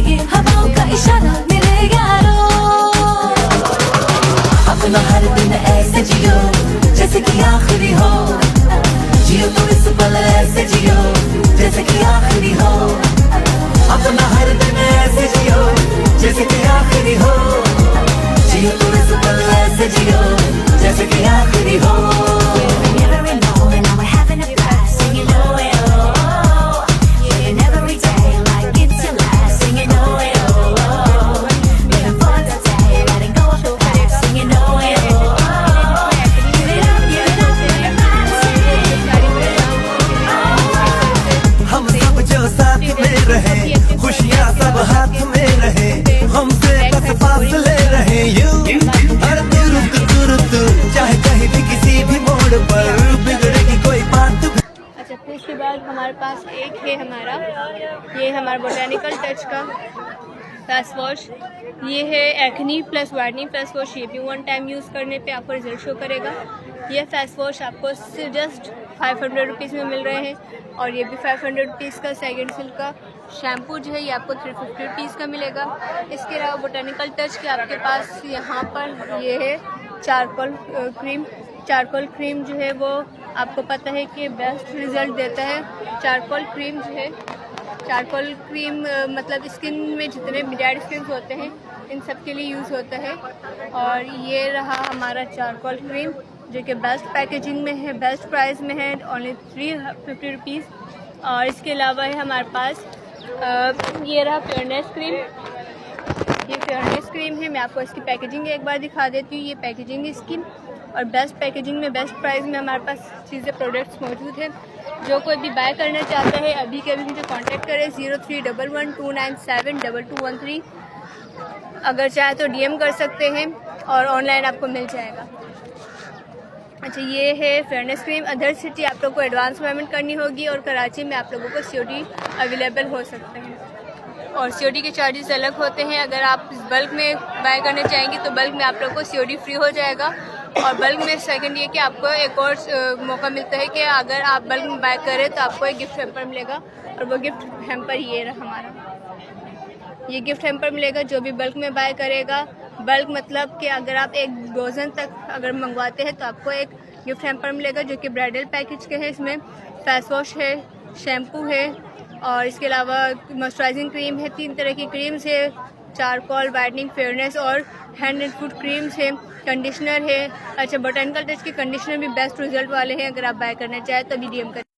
ये हवाओं का इशारा मेरे यारो। अपना हर दिन ऐसे जियो जैसे कि आखिरी हो, जियो तो इस पल ऐसे जियो जैसे कि आखिरी हो। अपना हर दिन ऐसे जियो जैसे कि आखिरी हो, जियो तो इस पल ऐसे जियो जैसे कि आखिरी हो। खुशियाँ सब हाथ में रहे, हमसे बस फासले रहे यूं। हर तुरुत चाहे कहीं भी किसी भी मोड़ पर बिगड़ेगी कोई बात। अच्छा, फिर उसके बाद हमारे पास एक है ये हमारा बोटेनिकल टच का फेस वॉश। ये है acne plus whitening face wash. ये भी 1 टाइम यूज़ करने पे आपको रिजल्ट शो करेगा। ये फेस वॉश आपको जस्ट 500 रुपीज़ में मिल रहे हैं, और ये भी 500 रुपीज़ का। सेकेंड सिल्क का शैम्पू जो है ये आपको 350 रुपीज़ का मिलेगा। इसके अलावा बोटेनिकल टच के आपके पास यहाँ पर ये है चारकोल क्रीम। चारकोल क्रीम जो है वो आपको पता है कि बेस्ट रिज़ल्ट देता है। चारकोल क्रीम जो है, चारकोल क्रीम मतलब स्किन में जितने भी डेड स्किन होते हैं इन सब के लिए यूज़ होता है। और ये रहा हमारा चारकोल क्रीम जो कि बेस्ट पैकेजिंग में है, बेस्ट प्राइस में है, ओनली 350 रुपीज़। और इसके अलावा है हमारे पास ये रहा फेयरनेस क्रीम। ये फेयरनेस क्रीम है, मैं आपको इसकी पैकेजिंग एक बार दिखा देती हूँ। ये पैकेजिंग इसकी, और बेस्ट पैकेजिंग में बेस्ट प्राइस में हमारे पास चीज़ें प्रोडक्ट्स मौजूद हैं। जो कोई भी बाय करना चाहता है अभी के अभी मुझे कांटेक्ट करें 0311297213। अगर चाहे तो DM कर सकते हैं और ऑनलाइन आपको मिल जाएगा। अच्छा, ये है फेयरनेस क्रीम। अदर सिटी आप लोग को एडवांस पेमेंट करनी होगी, और कराची में आप लोगों को COD अवेलेबल हो सकते हैं, और COD के चार्जेस अलग होते हैं। अगर आप बल्क में बाय करना चाहेंगे तो बल्क में आप लोग को COD फ्री हो जाएगा। और बल्क में सेकंड ये कि आपको एक और मौका मिलता है कि अगर आप बल्क में बाय करें तो आपको एक गिफ्ट हैम्पर मिलेगा, और वो गिफ्ट हैम्पर ये रहा हमारा। ये गिफ्ट हैम्पर मिलेगा जो भी बल्क में बाय करेगा। बल्क मतलब कि अगर आप एक डोजन तक अगर मंगवाते हैं तो आपको एक गिफ्ट हैम्पर मिलेगा जो कि ब्राइडल पैकेज के है। इसमें फेस वॉश है, शैम्पू है, और इसके अलावा मॉइस्चराइजिंग क्रीम है। 3 तरह की क्रीम्स है, चारकोल, वाइटनिंग, फेयरनेस और हैंड एंड फुट क्रीम्स है, कंडीशनर है। अच्छा, बोटेनिकल टच के कंडीशनर भी बेस्ट रिजल्ट वाले हैं। अगर आप बाय करना चाहें तो अभी DM करें।